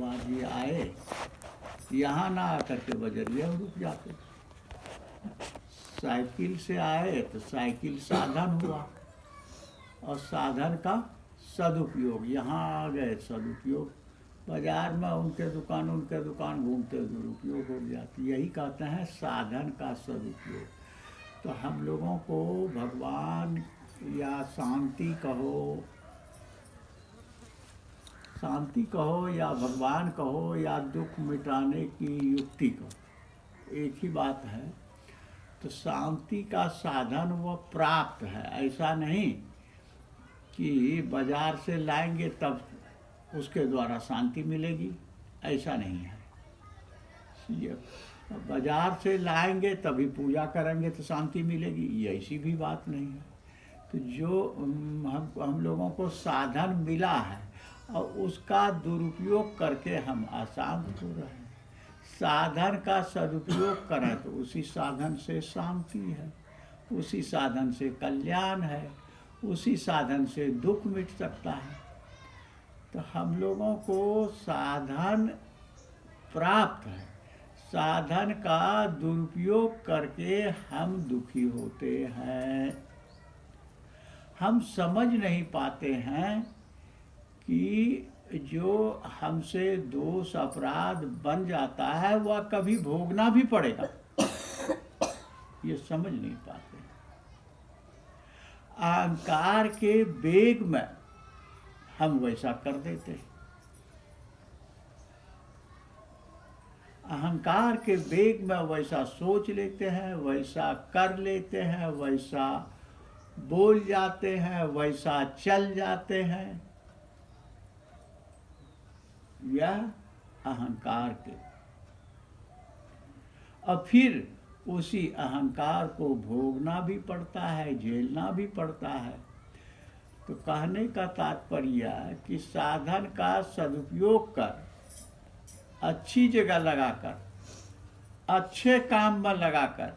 जी आए, यहाँ ना आकर के बजरिया में रुक जाते। साइकिल से आए तो साइकिल साधन हुआ और साधन का सदुपयोग, यहाँ आ गए सदुपयोग, बाजार में उनके दुकान घूमते दुरुपयोग हो गया। तो यही कहते हैं साधन का सदुपयोग। तो हम लोगों को भगवान या शांति कहो या भगवान कहो या दुख मिटाने की युक्ति कहो, एक ही बात है। तो शांति का साधन वह प्राप्त है, ऐसा नहीं कि बाजार से लाएंगे तब उसके द्वारा शांति मिलेगी, ऐसा नहीं है। ये बाजार से लाएंगे तभी पूजा करेंगे तो शांति मिलेगी, ये ऐसी भी बात नहीं है। तो जो हम लोगों को साधन मिला है और उसका दुरुपयोग करके हम अशांत हो रहे हैं। साधन का सदुपयोग करें तो उसी साधन से शांति है, उसी साधन से कल्याण है, उसी साधन से दुख मिट सकता है। तो हम लोगों को साधन प्राप्त है, साधन का दुरुपयोग करके हम दुखी होते हैं। हम समझ नहीं पाते हैं कि जो हमसे दोष अपराध बन जाता है वह कभी भोगना भी पड़ेगा, ये समझ नहीं पाते। अहंकार के वेग में हम वैसा कर देते हैं, अहंकार के वेग में वैसा सोच लेते हैं, वैसा कर लेते हैं, वैसा बोल जाते हैं, वैसा चल जाते हैं। यह अहंकार के, और फिर उसी अहंकार को भोगना भी पड़ता है, झेलना भी पड़ता है। तो कहने का तात्पर्य है कि साधन का सदुपयोग कर, अच्छी जगह लगाकर, अच्छे काम में लगाकर,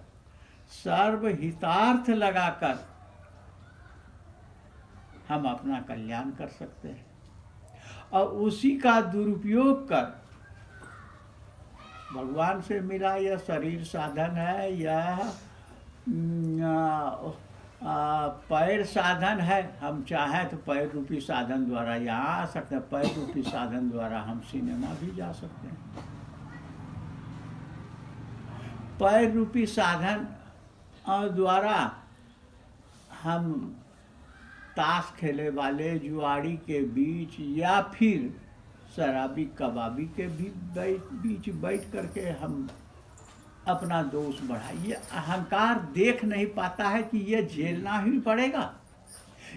सर्वहितार्थ लगाकर हम अपना कल्याण कर सकते हैं। और उसी का दुरुपयोग कर, भगवान से मिला यह शरीर साधन है या पैर साधन है, हम चाहें तो पैर रूपी साधन द्वारा यहाँ आ सकते हैं, पैर रूपी साधन द्वारा हम सिनेमा भी जा सकते हैं। पैर रूपी साधन द्वारा हम ताश खेले वाले जुआड़ी के बीच या फिर शराबी कबाबी के भी बीच बैठ करके हम अपना दोष बढ़ाए। ये अहंकार देख नहीं पाता है कि ये झेलना ही पड़ेगा,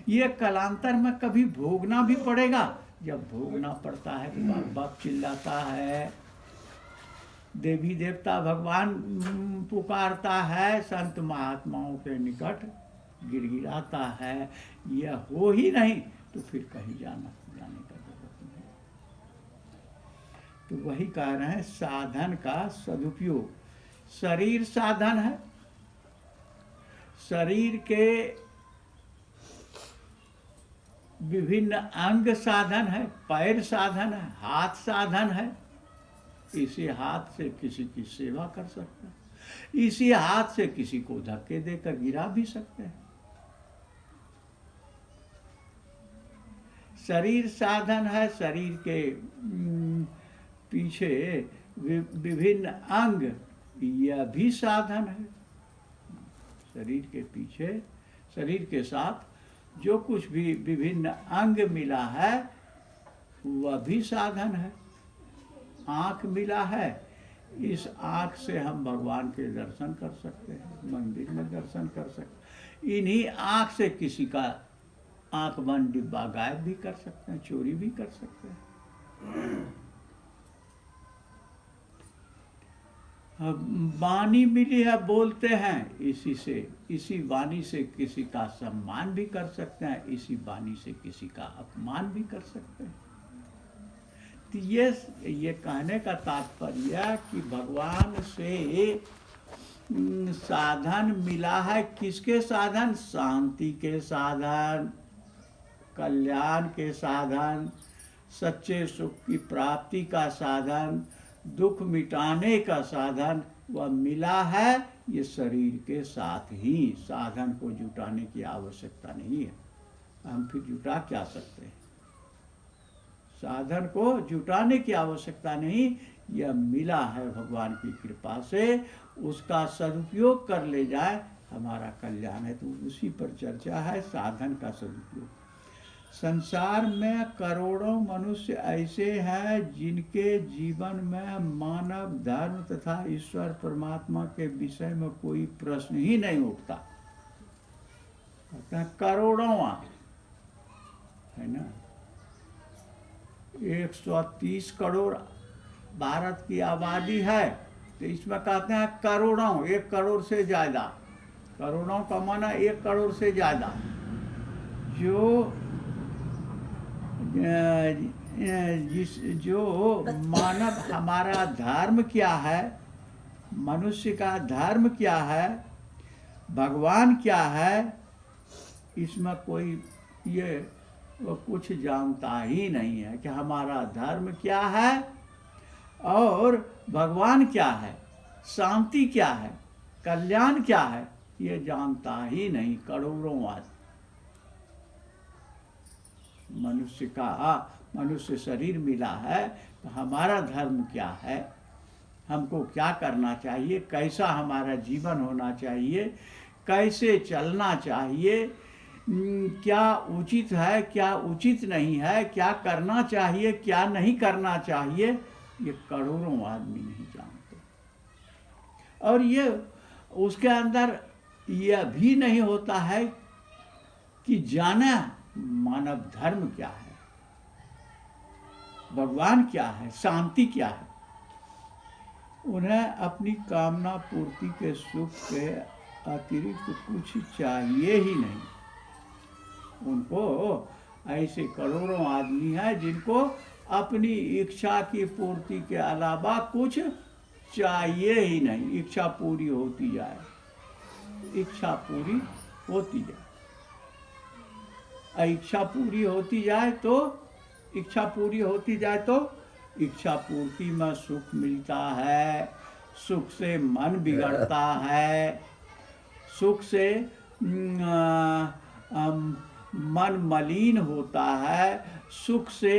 ये कालांतर में कभी भोगना भी पड़ेगा। जब भोगना पड़ता है तो बाप बाप चिल्लाता है, देवी देवता भगवान पुकारता है, संत महात्माओं के निकट गिड़गिड़ाता है, यह हो ही नहीं तो फिर कहीं जाने का जरूरत नहीं। तो वही कह रहे हैं साधन का सदुपयोग। शरीर साधन है, शरीर के विभिन्न अंग साधन है, पैर साधन है, हाथ साधन है। इसी हाथ से किसी की सेवा कर सकते हैं, इसी हाथ से किसी को धक्के देकर गिरा भी सकते हैं। शरीर साधन है, शरीर के पीछे विभिन्न अंग, यह भी साधन है। शरीर के पीछे, शरीर के साथ जो कुछ भी विभिन्न अंग मिला है वह भी साधन है। आँख मिला है, इस आँख से हम भगवान के दर्शन कर सकते हैं, मंदिर में दर्शन कर सकते हैं। इन्हीं आँख से किसी का आँख बंद डिब्बा गायब भी कर सकते हैं, चोरी भी कर सकते हैं। वाणी मिली है, बोलते हैं, इसी वाणी से किसी का सम्मान भी कर सकते हैं, इसी वाणी से किसी का अपमान भी कर सकते हैं। तो ये कहने का तात्पर्य कि भगवान से साधन मिला है। किसके साधन? शांति के साधन, कल्याण के साधन, सच्चे सुख की प्राप्ति का साधन, दुख मिटाने का साधन वह मिला है। ये शरीर के साथ ही, साधन को जुटाने की आवश्यकता नहीं है। हम फिर जुटा क्या सकते हैं? साधन को जुटाने की आवश्यकता नहीं, यह मिला है भगवान की कृपा से, उसका सदुपयोग कर ले जाए, हमारा कल्याण है। तो उसी पर चर्चा है, साधन का सदुपयोग। संसार में करोड़ों मनुष्य ऐसे हैं जिनके जीवन में मानव धर्म तथा ईश्वर परमात्मा के विषय में कोई प्रश्न ही नहीं उठता। कहते हैं करोड़ों है ना, 130 करोड़ भारत की आबादी है, तो इसमें कहते हैं करोड़ों, 1 करोड़ से ज़्यादा। करोड़ों का माना 1 करोड़ से ज़्यादा, जो मानव, हमारा धर्म क्या है, मनुष्य का धर्म क्या है, भगवान क्या है, इसमें कोई ये वो कुछ जानता ही नहीं है कि हमारा धर्म क्या है और भगवान क्या है, शांति क्या है, कल्याण क्या है, ये जानता ही नहीं। करोड़ों आदमी मनुष्य शरीर मिला है, तो हमारा धर्म क्या है, हमको क्या करना चाहिए, कैसा हमारा जीवन होना चाहिए, कैसे चलना चाहिए, क्या उचित है, क्या उचित नहीं है, क्या करना चाहिए, क्या नहीं करना चाहिए, ये करोड़ों आदमी नहीं जानते। और ये उसके अंदर यह भी नहीं होता है कि जाना मानव धर्म क्या है, भगवान क्या है, शांति क्या है। उन्हें अपनी कामना पूर्ति के सुख के अतिरिक्त कुछ चाहिए ही नहीं। उनको ऐसे करोड़ों आदमी हैं जिनको अपनी इच्छा की पूर्ति के अलावा कुछ चाहिए ही नहीं। इच्छा पूरी होती जाए, इच्छा पूरी होती जाए, इच्छा पूरी होती जाए तो, इच्छा पूरी होती जाए तो इच्छा पूर्ति में सुख मिलता है, सुख से मन बिगड़ता है, सुख से मन मलिन होता है, सुख से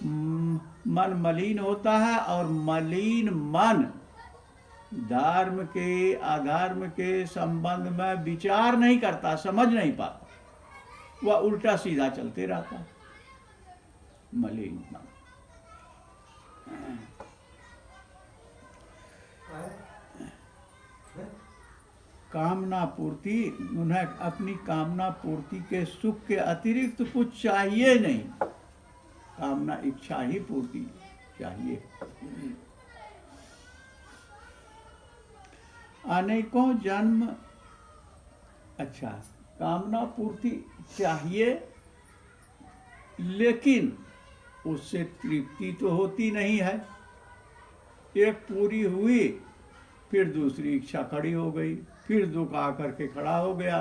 मन मलिन होता है, और मलिन मन धर्म के अधर्म के संबंध में विचार नहीं करता, समझ नहीं पाता, वह उल्टा सीधा चलते रहता। मलिन मन कामना पूर्ति, उन्हें अपनी कामना पूर्ति के सुख के अतिरिक्त कुछ चाहिए नहीं। कामना इच्छा ही पूर्ति चाहिए। अनेकों जन्म, अच्छा, कामना पूर्ति चाहिए, लेकिन उससे तृप्ति तो होती नहीं है। एक पूरी हुई, फिर दूसरी इच्छा खड़ी हो गई, फिर दुख आकर के खड़ा हो गया,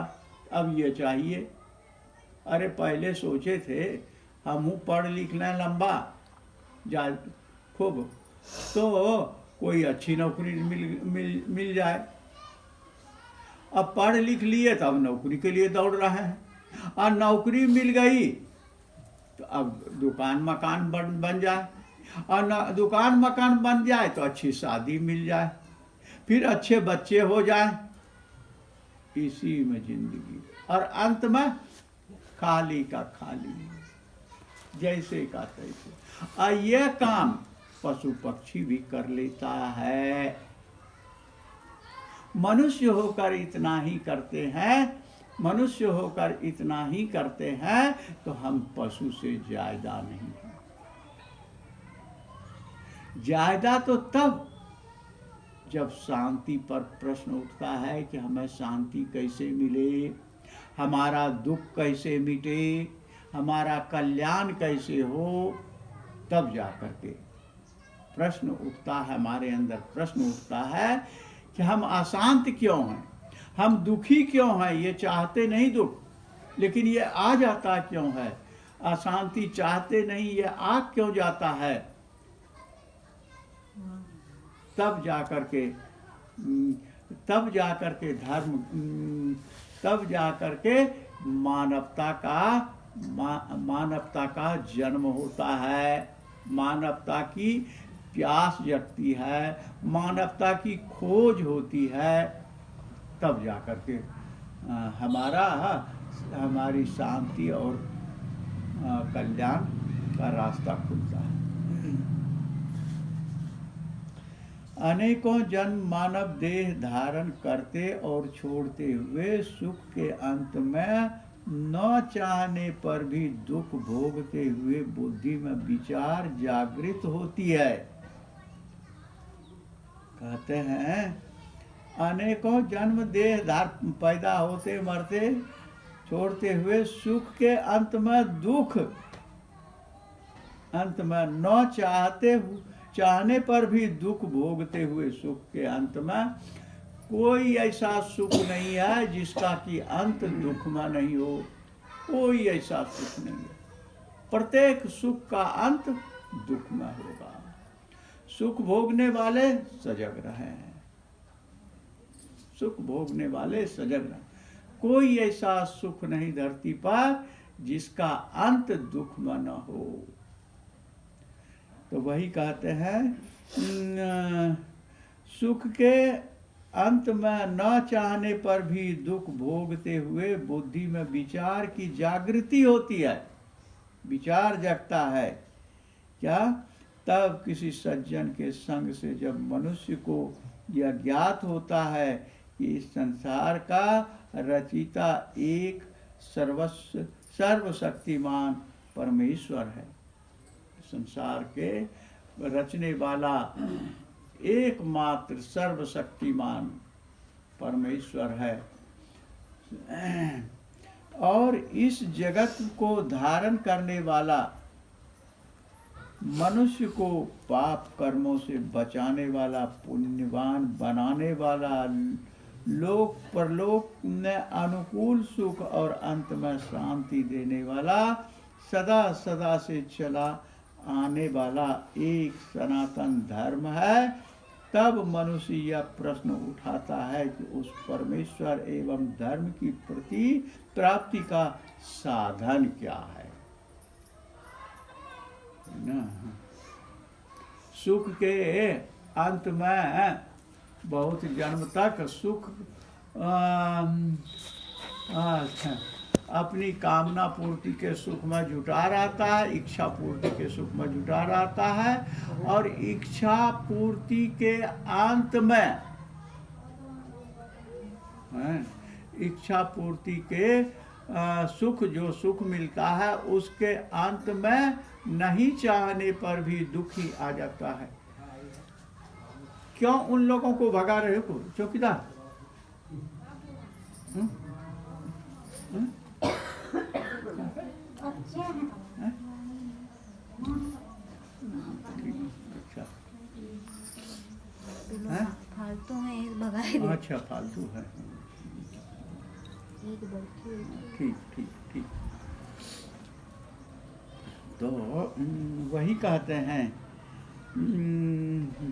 अब ये चाहिए। अरे पहले सोचे थे हम पढ़ लिख लें लंबा जा खूब, तो कोई अच्छी नौकरी मिल जाए। अब पढ़ लिख लिए तो अब नौकरी के लिए दौड़ रहे हैं, और नौकरी मिल गई तो अब दुकान मकान बन जाए, और दुकान मकान बन जाए तो अच्छी शादी मिल जाए, फिर अच्छे बच्चे हो जाए। इसी में जिंदगी, और अंत में खाली का खाली, जैसे का तैसे। और यह काम पशु पक्षी भी कर लेता है। मनुष्य होकर इतना ही करते हैं, मनुष्य होकर इतना ही करते हैं, तो हम पशु से ज्यादा नहीं हैं। ज्यादा तो तब जब शांति पर प्रश्न उठता है कि हमें शांति कैसे मिले, हमारा दुख कैसे मिटे, हमारा कल्याण कैसे हो, तब जाकर के प्रश्न उठता है, हमारे अंदर प्रश्न उठता है कि हम अशांत क्यों हैं, हम दुखी क्यों हैं। ये चाहते नहीं दुख, लेकिन ये आ जाता क्यों है। अशांति चाहते नहीं, ये आ क्यों जाता है? तब जाकर के धर्म, तब जाकर के मानवता का जन्म होता है, मानवता की प्यास जगती है, मानवता की खोज होती है, तब जाकर के हमारी शांति और कल्याण का रास्ता खुलता है। अनेकों जन्म मानव देह धारण करते और छोड़ते हुए सुख के अंत में न चाहने पर भी दुख भोगते हुए बुद्धि में विचार जागृत होती है। कहते हैं अनेकों जन्म देह पैदा होते मरते छोड़ते हुए सुख के अंत में दुख, अंत में न चाहने पर भी दुख भोगते हुए सुख के अंत में कोई ऐसा सुख नहीं है जिसका कि अंत दुख में नहीं हो। कोई ऐसा सुख नहीं है, प्रत्येक सुख का अंत दुख में होगा। सुख भोगने वाले सजग रहे, सुख भोगने वाले सजग रहे। कोई ऐसा सुख नहीं धरती पर जिसका अंत दुख में न हो। तो वही कहते हैं सुख के अंत में न चाहने पर भी दुख भोगते हुए बुद्धि में विचार की जागृति होती है, विचार जगता है। क्या? तब किसी सज्जन के संग से जब मनुष्य को यह ज्ञात होता है कि इस संसार का रचिता एक सर्वशक्तिमान परमेश्वर है, संसार के रचने वाला एकमात्र सर्वशक्तिमान परमेश्वर है, और इस जगत को धारण करने वाला, मनुष्य को पाप कर्मों से बचाने वाला, पुण्यवान बनाने वाला, लोक परलोक में अनुकूल सुख और अंत में शांति देने वाला, सदा सदा से चला आने वाला एक सनातन धर्म है। तब मनुष्य यह प्रश्न उठाता है कि उस परमेश्वर एवं धर्म की प्राप्ति का साधन क्या है ना? सुख के अंत में बहुत जन्म तक सुख अपनी कामना पूर्ति के सुख में जुटा रहता है, इच्छा पूर्ति के सुख में जुटा रहता है, और इच्छा पूर्ति के अंत में, इच्छा पूर्ति के सुख, जो सुख मिलता है उसके अंत में नहीं चाहने पर भी दुखी आ जाता है। क्यों उन लोगों को भगा रहे हो चौकीदार? फालतू है, एक भगाए दे। अच्छा, फालतू है, ठीक ठीक ठीक। तो वही कहते हैं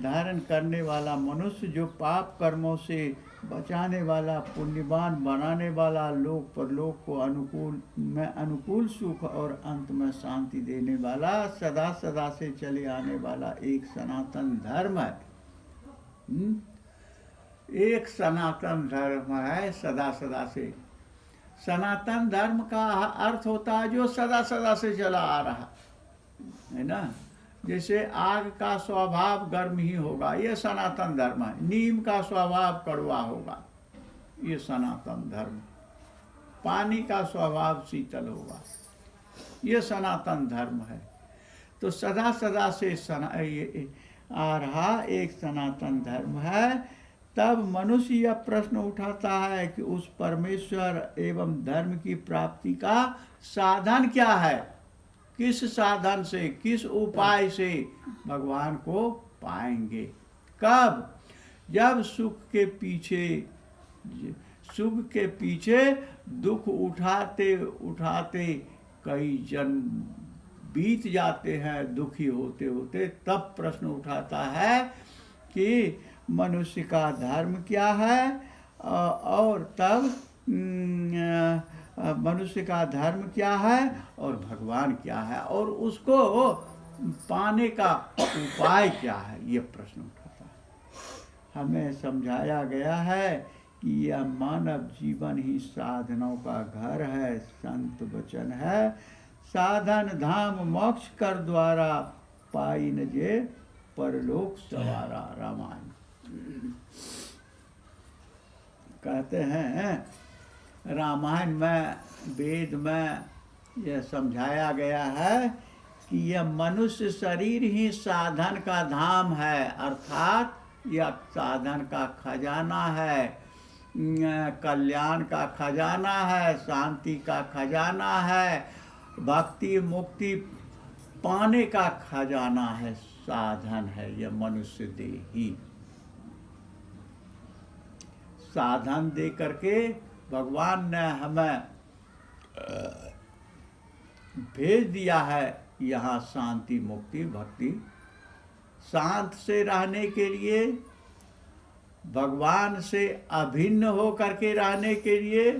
धारण करने वाला मनुष्य, जो पाप कर्मों से बचाने वाला, पुण्यवान बनाने वाला, लोक परलोक को अनुकूल सुख और अंत में शांति देने वाला, सदा सदा से चले आने वाला एक सनातन धर्म है। एक सनातन धर्म है, सदा सदा से। सनातन धर्म का अर्थ होता है जो सदा सदा से चला आ रहा है ना। जैसे आग का स्वभाव गर्म ही होगा, ये सनातन धर्म है। नीम का स्वभाव कड़वा होगा, ये सनातन धर्म। पानी का स्वभाव शीतल होगा, ये सनातन धर्म है। तो सदा सदा से आ रहा एक सनातन धर्म है। तब मनुष्य यह प्रश्न उठाता है कि उस परमेश्वर एवं धर्म की प्राप्ति का साधन क्या है? किस साधन से, किस उपाय से भगवान को पाएंगे? कब? जब सुख के पीछे दुख उठाते उठाते कई जन्म बीत जाते हैं दुखी होते होते, तब प्रश्न उठाता है कि मनुष्य का धर्म क्या है, और तब मनुष्य का धर्म क्या है और भगवान क्या है, और उसको पाने का उपाय क्या है, ये प्रश्न उठाता है। हमें समझाया गया है कि यह मानव जीवन ही साधनों का घर है, संत वचन है, साधन धाम मोक्ष कर द्वारा, पाई न जे परलोक सवारा। रामायण कहते हैं, रामायण में, वेद में यह समझाया गया है कि यह मनुष्य शरीर ही साधन का धाम है, अर्थात यह साधन का खजाना है, कल्याण का खजाना है, शांति का खजाना है, भक्ति मुक्ति पाने का खजाना है, साधन है यह मनुष्य देही। साधन दे करके भगवान ने हमें भेज दिया है यहाँ शांति मुक्ति भक्ति, शांत से रहने के लिए, भगवान से अभिन्न हो करके रहने के लिए,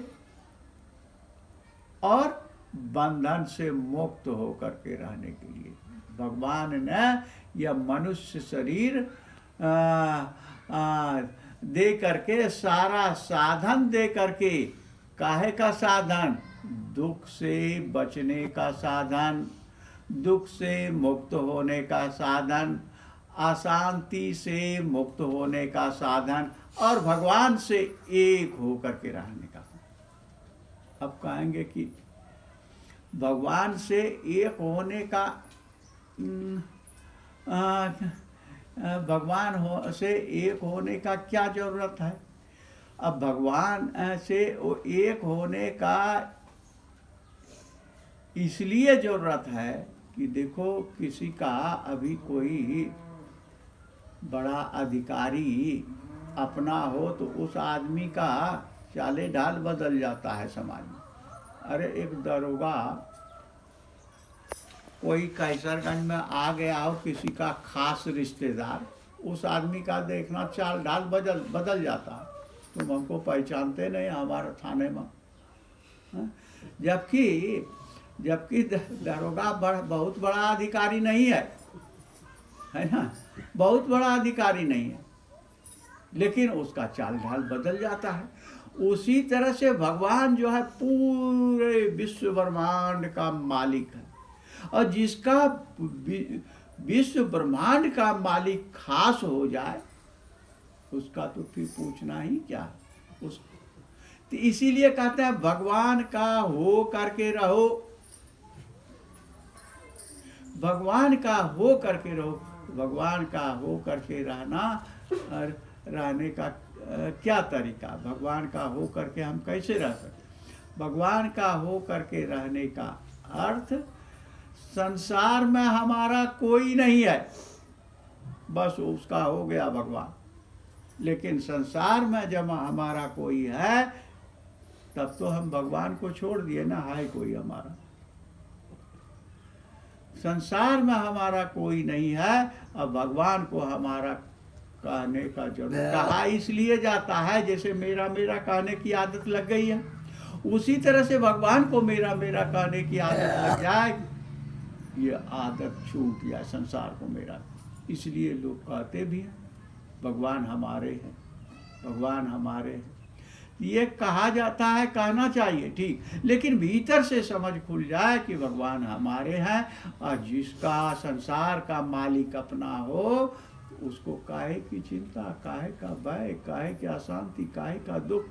और बंधन से मुक्त हो करके रहने के लिए भगवान ने यह मनुष्य शरीर दे करके, सारा साधन दे करके, काहे का साधन, दुख से बचने का साधन, दुख से मुक्त होने का साधन, अशांति से मुक्त होने का साधन, और भगवान से एक हो करके रहने का। अब कहेंगे कि भगवान से एक होने का, भगवान से एक होने का क्या जरूरत है। अब भगवान से एक होने का इसलिए जरूरत है कि देखो, किसी का अभी कोई बड़ा अधिकारी अपना हो तो उस आदमी का चाले ढाल बदल जाता है समाज में। अरे एक दरोगा कोई कैसरगंज में आ गया हो, किसी का खास रिश्तेदार, उस आदमी का देखना चाल ढाल बदल जाता है, तुम हमको पहचानते नहीं हमारे थाने में। जबकि दरोगा बहुत बड़ा अधिकारी नहीं है ना, बहुत बड़ा अधिकारी नहीं है, लेकिन उसका चाल ढाल बदल जाता है। उसी तरह से भगवान जो है पूरे विश्व ब्रह्मांड का मालिक है, और जिसका विश्व ब्रह्मांड का मालिक खास हो जाए उसका तो फिर पूछना ही क्या है। तो इसीलिए कहते हैं भगवान का हो करके रहो, भगवान का हो करके रहो। भगवान का हो करके रहना और रहने का क्या तरीका, भगवान का हो करके हम कैसे रह सकते। भगवान का हो करके रहने का अर्थ, संसार में हमारा कोई नहीं है, बस उसका हो गया भगवान। लेकिन संसार में जब हमारा कोई है तब तो हम भगवान को छोड़ दिए ना, है कोई हमारा। संसार में हमारा कोई नहीं है, अब भगवान को हमारा कहने का जरूरत कहा इसलिए जाता है, जैसे मेरा मेरा कहने की आदत लग गई है, उसी तरह से भगवान को मेरा मेरा कहने की आदत लग जाए, ये आदत छूट जाए संसार को मेरा। इसलिए लोग कहते भी हैं भगवान हमारे हैं, भगवान हमारे हैं। ये कहा जाता है, कहना चाहिए ठीक, लेकिन भीतर से समझ खुल जाए कि भगवान हमारे हैं, और जिसका संसार का मालिक अपना हो उसको काहे की चिंता, काहे का भय, काहे की अशांति, काहे का दुख।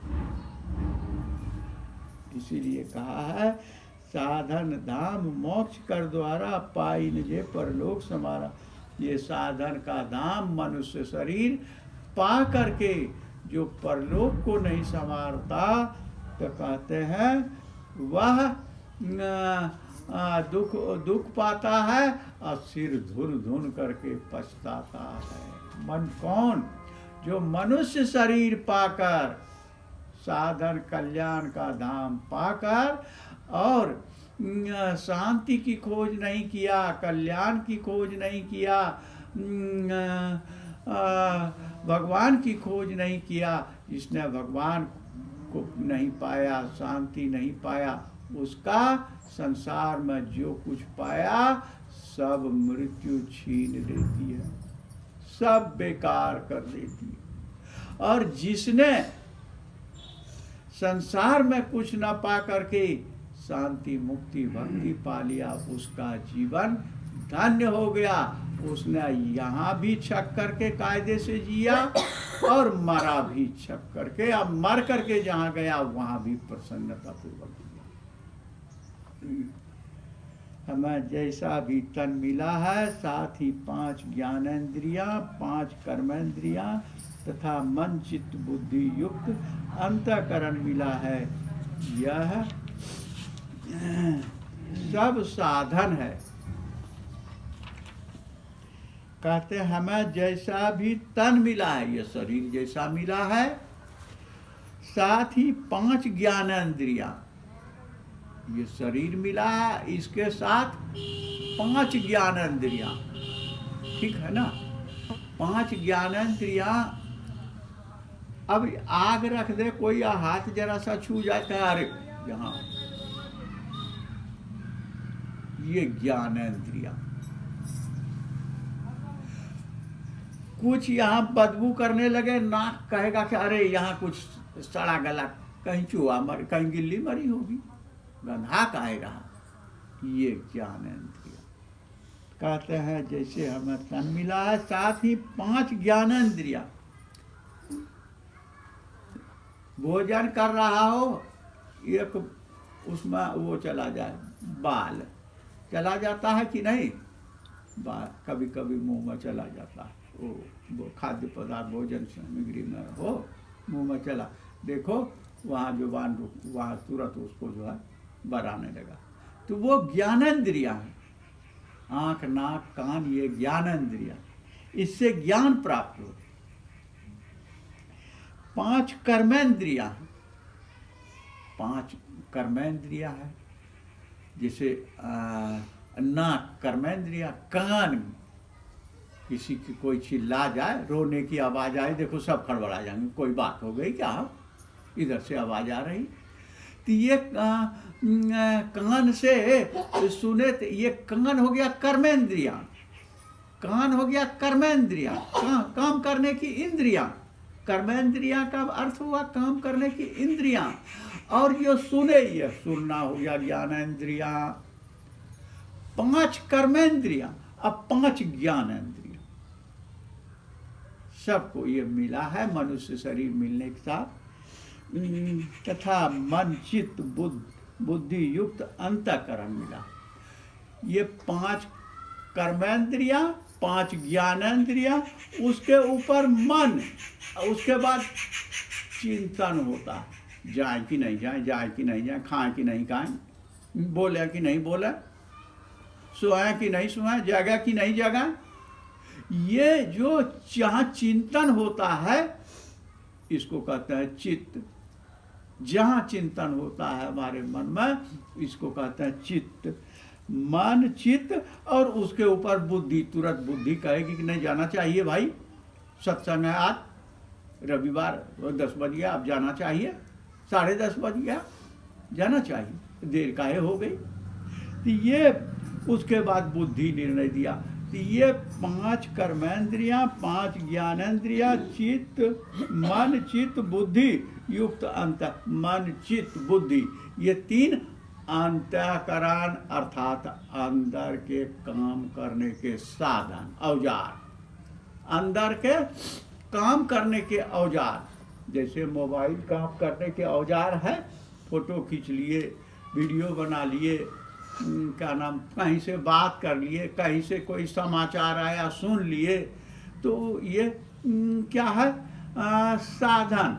इसीलिए कहा है, साधन धाम मोक्ष कर द्वारा, पाई निजे परलोक समारा। ये साधन का धाम मनुष्य शरीर पा करके जो परलोक को नहीं संवारता, तो कहते हैं वह दुख पाता है और सिर धुन धुन करके पछताता है। मन कौन? जो मनुष्य शरीर पाकर, साधन कल्याण का धाम पाकर और शांति की खोज नहीं किया, कल्याण की खोज नहीं किया, भगवान की खोज नहीं किया, जिसने भगवान को नहीं पाया, शांति नहीं पाया, उसका संसार में जो कुछ पाया सब मृत्यु छीन लेती है, सब बेकार कर देती है। और जिसने संसार में कुछ न पा करके शांति मुक्ति भक्ति पा लिया, उसका जीवन धन्य हो गया। उसने यहाँ भी छक करके कायदे से जिया और मरा भी छक करके, अब मर करके जहाँ गया वहाँ भी प्रसन्नता पूर्वक जिया। हमें जैसा भी तन मिला है, साथ ही 5 ज्ञानेंद्रियां, 5 कर्मेंद्रियां तथा मन चित्त बुद्धि युक्त अंतःकरण मिला है। यह सब साधन है। कहते हमें जैसा भी तन मिला है, यह शरीर जैसा मिला है, साथ ही 5 ज्ञानेंद्रियां, ये शरीर मिला है, इसके साथ 5 ज्ञानेंद्रियां, ठीक है ना। 5 ज्ञानेंद्रियां, अब आग रख दे कोई, हाथ जरा सा छू जाता है, अरे यहाँ, ये ज्ञानेंद्रियां। कुछ यहाँ बदबू करने लगे, नाक कहेगा कि अरे यहाँ कुछ सड़ा गला, कहीं चूहा मर, कहीं गिल्ली मरी होगी, गंधा काहे रहा, ये ज्ञानेंद्रिय। कहते हैं जैसे हमें तन मिला है, साथ ही 5 ज्ञानेंद्रिया। भोजन कर रहा हो, एक उसमें वो चला जाए, बाल चला जाता है कि नहीं, बाल कभी कभी मुंह में चला जाता है, वो खाद्य पदार्थ भोजन सामग्री में हो, मुंह में चला, देखो वहाँ जुबान रुक, वहाँ तुरंत उसको जो है बराने लगा, तो वो ज्ञानेंद्रियां हैं। आँख नाक कान, ये ज्ञानेंद्रियां, इससे ज्ञान प्राप्त हो। 5 कर्मेंद्रियां, 5 कर्मेंद्रियां है, जैसे नाक कर्मेंद्रिया, कान, किसी की कोई चिल्ला जाए, रोने की आवाज आए, देखो सब खड़बड़ा जाएंगे, कोई बात हो गई क्या, इधर से आवाज आ रही, तो ये कान से सुने, तो ये कान हो गया कर्मेंद्रिया, कान हो गया कर्मेंद्रिया, काम करने की इंद्रियां। कर्मेंद्रिया का अर्थ हुआ काम करने की इंद्रियां, और ये सुने, ये सुनना हो गया ज्ञानेंद्रिया। 5 कर्मेंद्रिया, अब 5 ज्ञानेंद्रिया, सबको ये मिला है मनुष्य शरीर मिलने के साथ, तथा मन चित्त बुद्धि युक्त अंतःकरण मिला। ये 5 कर्मेंद्रिया, 5 ज्ञानेंद्रिया, उसके ऊपर मन, उसके बाद चिंतन होता है, जाए कि नहीं जाए, जाए कि नहीं जाए, खाए कि नहीं खाए, बोले कि नहीं बोले, सोए कि नहीं सोए, जगा कि नहीं जगा। ये जो जहाँ चिंतन होता है, इसको कहते हैं चित्त। जहाँ चिंतन होता है हमारे मन में, इसको कहते हैं चित्त। मन चित्त, और उसके ऊपर बुद्धि, तुरंत बुद्धि कहेगी कि नहीं जाना चाहिए भाई, सत्संग है आज रविवार 10 बज गया, अब जाना चाहिए, 10:30 बज गया, जाना चाहिए, देर काहे हो गई। तो ये उसके बाद बुद्धि निर्णय दिया। तो ये 5 कर्मेंद्रियां, 5 ज्ञानेंद्रिया, चित्त, मन चित्त बुद्धि युक्त अंत, मन चित्त बुद्धि, ये 3 अंतःकरण अर्थात अंदर के काम करने के साधन, औजार, अंदर के काम करने के औजार। जैसे मोबाइल काम करने के औजार है, फोटो खींच लिए, वीडियो बना लिए, क्या नाम, कहीं से बात कर लिए, कहीं से कोई समाचार आया सुन लिए, तो ये क्या है, साधन।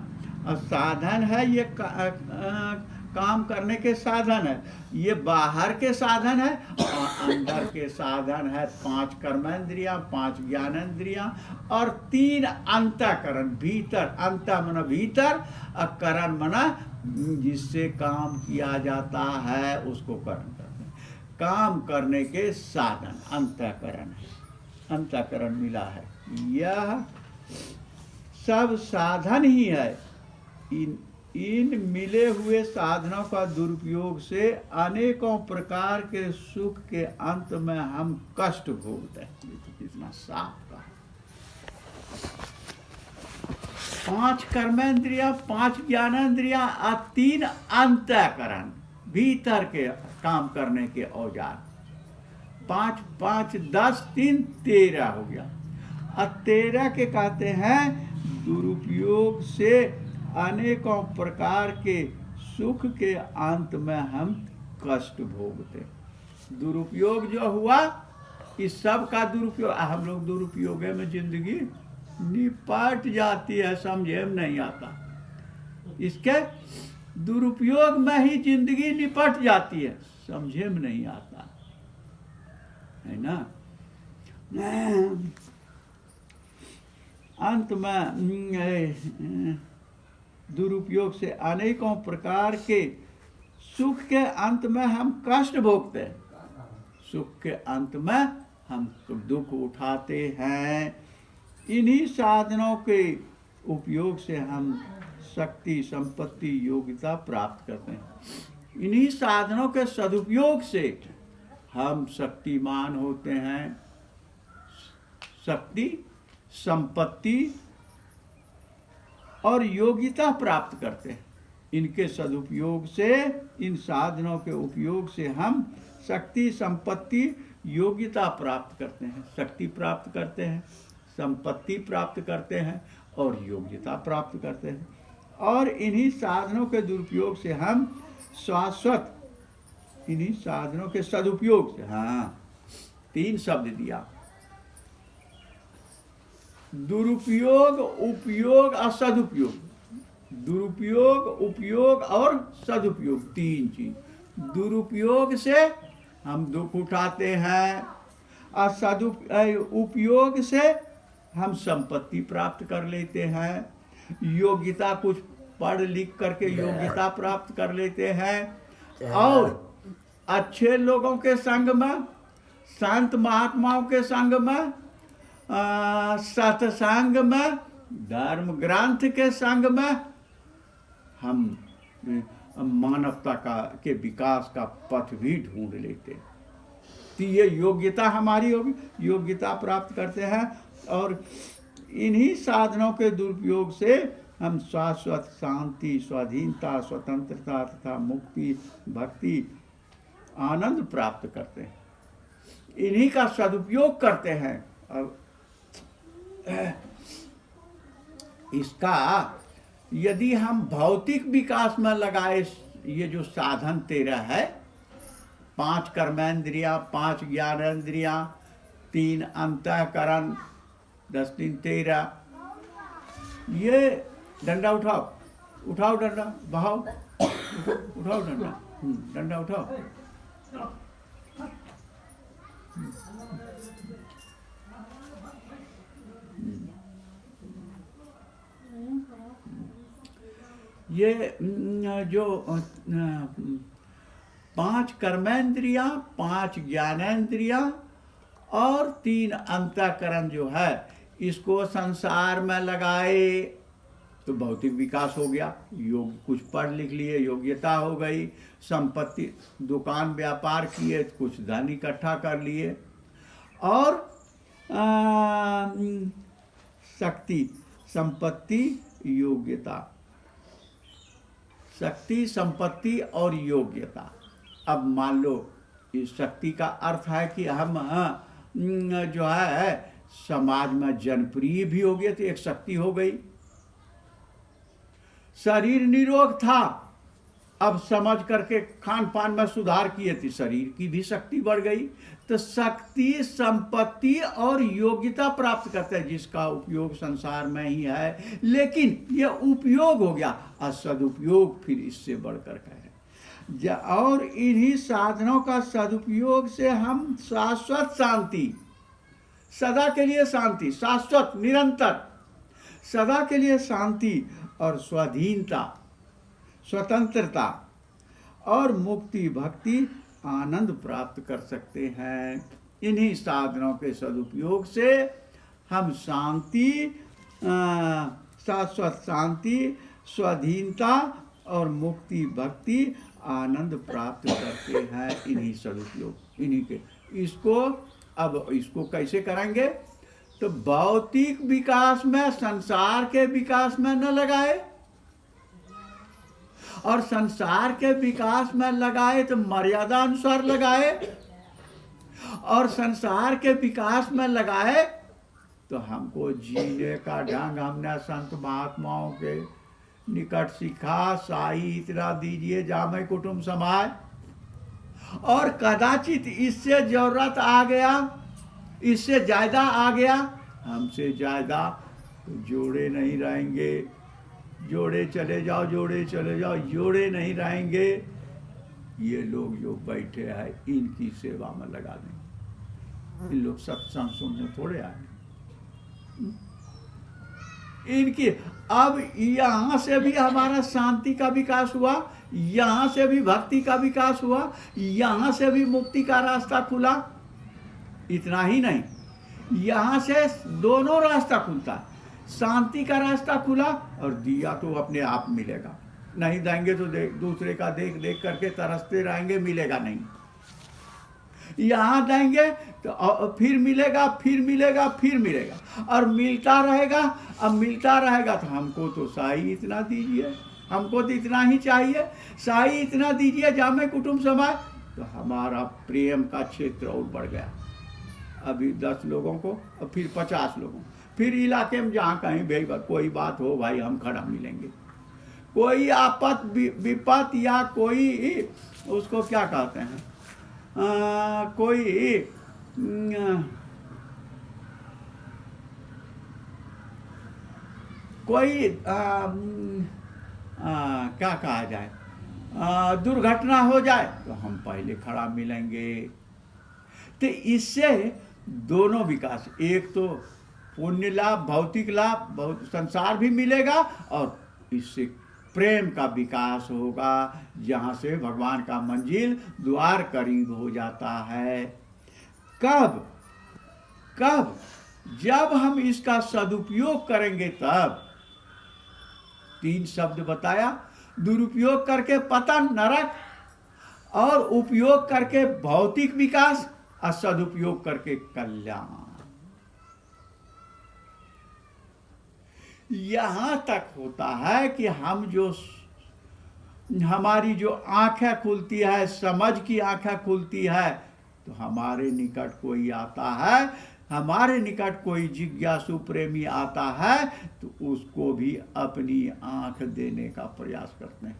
साधन है, ये काम करने के साधन है। ये बाहर के साधन है, और अंदर के साधन है 5 कर्मेंद्रियां, 5 ज्ञानेंद्रियां, और 3 अंतःकरण। भीतर, अंत मना भीतर, और करण मना जिससे काम किया जाता है उसको करण करना। काम करने के साधन अंतःकरण है, अंतःकरण मिला है। यह सब साधन ही है। इन मिले हुए साधनों का दुरुपयोग से अनेकों प्रकार के सुख के अंत में हम कष्ट भोगते हैं। ये तो कितना साफ कहा। 5 कर्मेंद्रिया, 5 ज्ञानेंद्रिया और 3 अंतःकरण, भीतर के काम करने के औजार। 5 5 10 3 13 हो गया। और 13 के कहते हैं दुरुपयोग से अनेकों प्रकार के सुख के अंत में हम कष्ट भोगते। दुरुपयोग जो हुआ, इस सब का दुरुपयोग, हम लोग दुरुपयोग में जिंदगी निपट जाती है, समझे में नहीं आता। इसके दुरुपयोग में ही जिंदगी निपट जाती है, समझे में नहीं आता है ना। अंत में दुरुपयोग से अनेकों प्रकार के सुख के अंत में हम कष्ट भोगते हैं। सुख के अंत में हम दुख उठाते हैं। इन्हीं साधनों के उपयोग से हम शक्ति, संपत्ति, योग्यता प्राप्त करते हैं। इन्हीं साधनों के सदुपयोग से हम शक्तिमान होते हैं, शक्ति, संपत्ति और योग्यता प्राप्त करते हैं। इनके सदुपयोग से, इन साधनों के उपयोग से हम शक्ति, संपत्ति, योग्यता प्राप्त करते हैं। शक्ति प्राप्त करते हैं, संपत्ति प्राप्त करते हैं और योग्यता प्राप्त करते हैं। और इन्हीं साधनों के दुरुपयोग से हम शाश्वत, इन्हीं साधनों के सदुपयोग से, हाँ 3 शब्द दिया, दुरुपयोग, उपयोग और सदुपयोग। दुरुपयोग, उपयोग और सदुपयोग, 3 चीज। दुरुपयोग से हम दुख उठाते हैं और उपयोग से हम संपत्ति प्राप्त कर लेते हैं, योग्यता कुछ पढ़ लिख करके योग्यता प्राप्त कर लेते हैं, और अच्छे लोगों के संग में, संत महात्माओं के संग में, सत्संग में, धर्म ग्रंथ के संग में हम मानवता के विकास का पथ भी ढूंढ लेते हैं। तो ये योग्यता हमारी होगी, योग्यता प्राप्त करते हैं। और इन्हीं साधनों के दुरुपयोग से हम शाश्वत शांति, स्वाधीनता, स्वतंत्रता तथा मुक्ति, भक्ति, आनंद प्राप्त करते हैं। इन्हीं का सदुपयोग करते हैं। और इसका यदि हम भौतिक विकास में लगाए, ये जो साधन 13 है, 5 कर्मेंद्रिया, 5 ज्ञानेंद्रिया, 3 अंतःकरण, 10 3 13, ये डंडा उठाओ, उठाओ डंडा, बहाओ, उठाओ डंडा, डंडा उठाओ। ये जो 5 कर्मेंद्रिया, 5 ज्ञानेंद्रिया और 3 अंतःकरण जो है, इसको संसार में लगाए तो भौतिक विकास हो गया, योग कुछ पढ़ लिख लिए, योग्यता हो गई, संपत्ति, दुकान व्यापार किए, कुछ धन इकट्ठा कर लिए, और शक्ति, संपत्ति, योग्यता, शक्ति, संपत्ति और योग्यता। अब मान लो इस शक्ति का अर्थ है कि हम जो है समाज में जनप्रिय भी हो गए, तो एक शक्ति हो गई। शरीर निरोग था, अब समझ करके खान पान में सुधार किए थे, शरीर की भी शक्ति बढ़ गई। तो शक्ति, संपत्ति और योग्यता प्राप्त करते हैं, जिसका उपयोग संसार में ही है, लेकिन यह उपयोग हो गया, और सदुपयोग फिर इससे बढ़कर है। और इन्हीं साधनों का सदुपयोग से हम शाश्वत शांति, सदा के लिए शांति, शाश्वत निरंतर सदा के लिए शांति और स्वाधीनता, स्वतंत्रता और मुक्ति, भक्ति, आनंद प्राप्त कर सकते हैं। इन्हीं साधनों के सदुपयोग से हम शांति, शाश्वत शांति, स्वाधीनता और मुक्ति, भक्ति, आनंद प्राप्त करते हैं। इन्हीं सदुपयोग, इन्हीं के। इसको कैसे करेंगे? तो भौतिक विकास में, संसार के विकास में न लगाए, और संसार के विकास में लगाए तो मर्यादा अनुसार लगाए, और संसार के विकास में लगाए तो हमको जीने का ढंग हमने संत महात्माओं के निकट सीखा। साई इतना दीजिए जामे कुटुंब समाज। और कदाचित इससे जरूरत आ गया, इससे ज्यादा आ गया, हमसे ज्यादा तो जोड़े नहीं रहेंगे। जोड़े चले जाओ, जोड़े चले जाओ, जोड़े नहीं रहेंगे। ये लोग जो बैठे हैं इनकी सेवा में लगा दें। इन लोग सत्संग सुनने थोड़े आए, इनकी। अब यहाँ से भी हमारा शांति का विकास हुआ, यहाँ से भी भक्ति का विकास हुआ, यहाँ से भी मुक्ति का रास्ता खुला। इतना ही नहीं, यहाँ से दोनों रास्ता खुलता है। शांति का रास्ता खुला और दिया तो अपने आप मिलेगा। नहीं देंगे तो दूसरे का देख देख करके तरसते रहेंगे, मिलेगा नहीं। यहाँ देंगे तो फिर मिलेगा, फिर मिलेगा, फिर मिलेगा, और मिलता रहेगा। अब मिलता रहेगा तो हमको तो साई इतना दीजिए, हमको तो इतना ही चाहिए, साई इतना दीजिए जामे कुटुंब समाज। तो हमारा प्रेम का क्षेत्र और बढ़ गया। अभी 10 लोगों को और फिर 50 लोगों, फिर इलाके में जहाँ कहीं भी कोई बात हो, भाई हम खड़ा मिलेंगे। कोई आपत विपत या कोई उसको क्या कहते हैं, कोई क्या कहा जाए, दुर्घटना हो जाए तो हम पहले खड़ा मिलेंगे। तो इससे दोनों विकास, एक तो पुण्य लाभ, भौतिक लाभ, बहुत संसार भी मिलेगा, और इससे प्रेम का विकास होगा, जहाँ से भगवान का मंजिल द्वार करीब हो जाता है। कब? जब हम इसका सदुपयोग करेंगे तब। 3 शब्द बताया, दुरुपयोग करके पतन नरक, और उपयोग करके भौतिक विकास, और सदुपयोग करके कल्याण। यहाँ तक होता है कि हम जो, हमारी जो आंखें खुलती है, समझ की आंखें खुलती है, तो हमारे निकट कोई आता है, हमारे निकट कोई जिज्ञासु प्रेमी आता है, तो उसको भी अपनी आंख देने का प्रयास करते हैं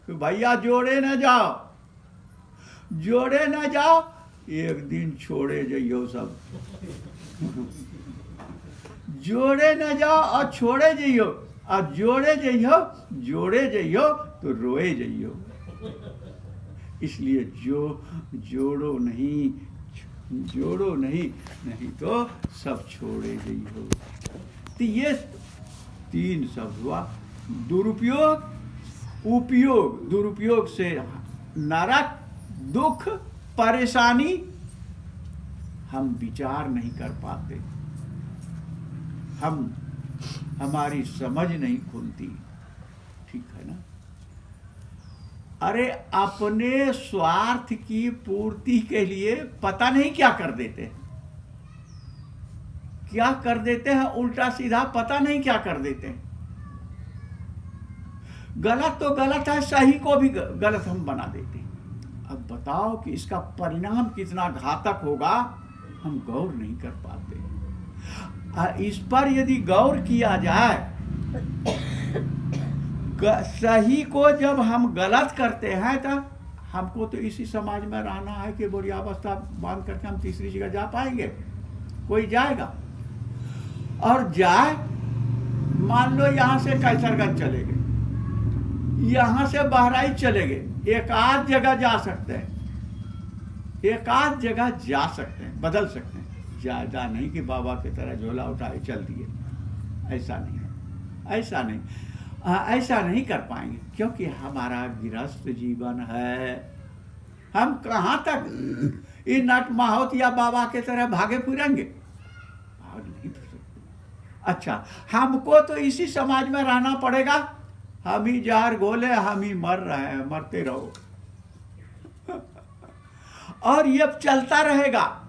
कि भैया जोड़े न जाओ, जोड़े न जाओ, एक दिन छोड़े जाइयो सब। जोड़े न जाओ और छोड़े जाइयो, और जोड़े जाइयो, जोड़े जाइयो तो रोए जाइयो। इसलिए जोड़ो नहीं, जोड़ो नहीं, नहीं तो सब छोड़े जाइयो। तो ये 3 शब्द हुआ, दुरुपयोग, उपयोग। दुरुपयोग से नरक, दुख, परेशानी, हम विचार नहीं कर पाते, हमारी समझ नहीं खुलती। ठीक है ना? अरे अपने स्वार्थ की पूर्ति के लिए पता नहीं क्या कर देते हैं, क्या कर देते हैं, उल्टा सीधा पता नहीं क्या कर देते हैं। गलत तो गलत है, सही को भी गलत हम बना देते हैं। अब बताओ कि इसका परिणाम कितना घातक होगा, हम गौर नहीं कर पाते। इस पर यदि गौर किया जाए, सही को जब हम गलत करते हैं तो हमको तो इसी समाज में रहना है कि बुढ़ियावस्था बांध करके हम तीसरी जगह जा पाएंगे? कोई जाएगा? और जाए, मान लो यहाँ से कैसरगंज चले गए, यहाँ से बहराइच चले गए, एक आध जगह जा सकते हैं, एक आध जगह जा सकते हैं, बदल सकते हैं। ज़्यादा नहीं कि बाबा की तरह झोला उठाए चल दिए, ऐसा नहीं है, ऐसा नहीं, ऐसा नहीं कर पाएंगे, क्योंकि हमारा गृहस्थ जीवन है, हम कहाँ तक ये नट माहौत या बाबा के तरह भागे फिरेंगे? भाग नहीं फिर सकते। अच्छा, हमको तो इसी समाज में रहना पड़ेगा। हम ही जहर घोले, हम ही मर रहे हैं, मरते रहो। और ये चलता रहेगा,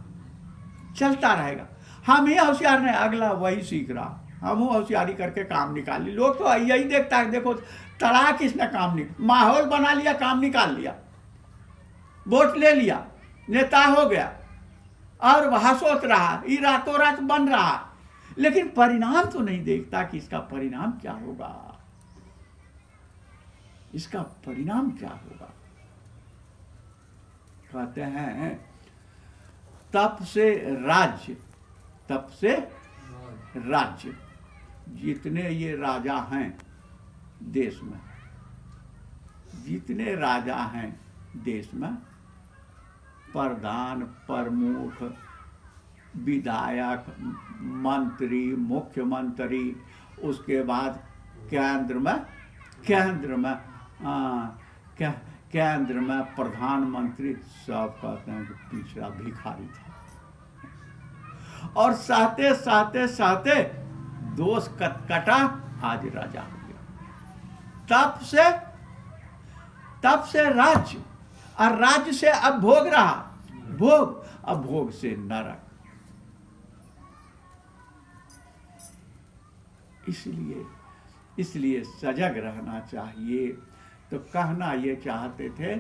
चलता रहेगा। हम ही होशियार नहीं, अगला वही सीख रहा। हम होशियारी करके काम निकाल ली। लोग तो यही देखता है, देखो तड़ा किसने काम निकाल, माहौल बना लिया, काम निकाल लिया, वोट ले लिया, नेता हो गया, और वहां सोच रहा ये रातों रात बन रहा, लेकिन परिणाम तो नहीं देखता कि इसका परिणाम क्या होगा, इसका परिणाम क्या होगा। कहते हैं तप से राज्य, तप से राज्य। जितने ये राजा हैं देश में, जितने राजा हैं देश में, प्रधान, प्रमुख, विधायक, मंत्री, मुख्यमंत्री, उसके बाद केंद्र में प्रधानमंत्री, सब कहते हैं कि पिछड़ा भिखारी था। और सहते सहते सहते दोष कटा, आज राजा हो गया। तप से राज्य, और राज्य से अब भोग रहा, भोग, अब भोग से नरक। इसलिए सजग रहना चाहिए। तो कहना ये चाहते थे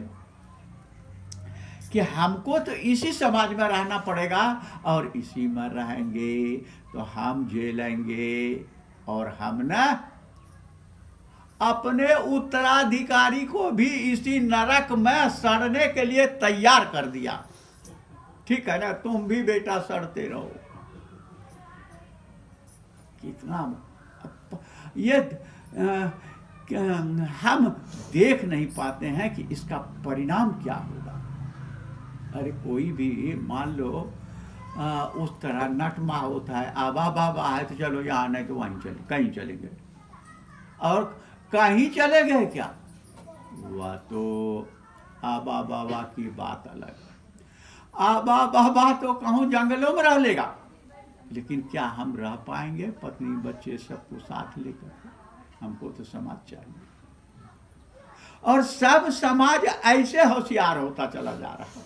कि हमको तो इसी समाज में रहना पड़ेगा, और इसी में रहेंगे तो हम झेलेंगे। और हमने अपने उत्तराधिकारी को भी इसी नरक में सड़ने के लिए तैयार कर दिया। ठीक है ना, तुम भी बेटा सड़ते रहो। कितना ये हम देख नहीं पाते हैं कि इसका परिणाम क्या होगा। अरे कोई भी मान लो उस तरह नटमा होता है, आबा बाबा है तो चलो यहाँ, नहीं तो वहीं चले, कहीं चले गए। और कहीं चले गए क्या, वह तो आबा बाबा की बात अलग है। आबा बाबा तो कहूँ जंगलों में रह लेगा, लेकिन क्या हम रह पाएंगे पत्नी बच्चे सबको साथ लेकर? हमको तो समाज चाहिए। और सब समाज ऐसे होशियार होता चला जा रहा है,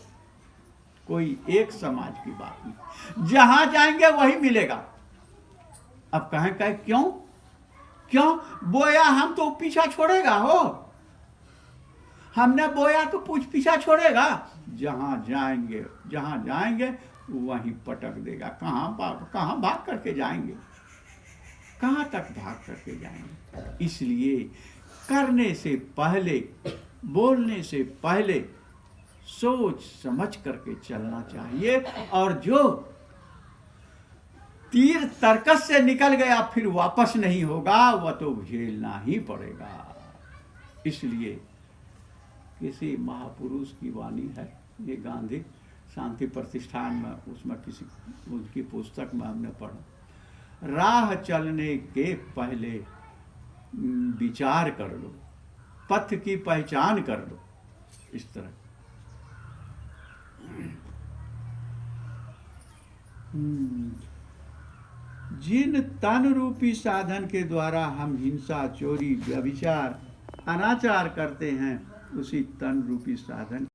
कोई एक समाज की बात नहीं। जहां जाएंगे वही मिलेगा। अब कहें क्यों बोया हम तो पीछा छोड़ेगा हो, हमने बोया तो पीछा छोड़ेगा। जहां जाएंगे वहीं पटक देगा। कहां भाग करके जाएंगे, कहां तक भाग करके जाएंगे। इसलिए करने से पहले, बोलने से पहले सोच समझ करके चलना चाहिए। और जो तीर तर्कस से निकल गया फिर वापस नहीं होगा, वह तो झेलना ही पड़ेगा। इसलिए किसी महापुरुष की वाणी है, ये गांधी शांति प्रतिष्ठान में, उसमें किसी उनकी पुस्तक में हमने पढ़ा, राह चलने के पहले विचार कर लो, पथ की पहचान कर लो। इस तरह जिन तन रूपी साधन के द्वारा हम हिंसा, चोरी, व्यभिचार, अनाचार करते हैं, उसी तन रूपी साधन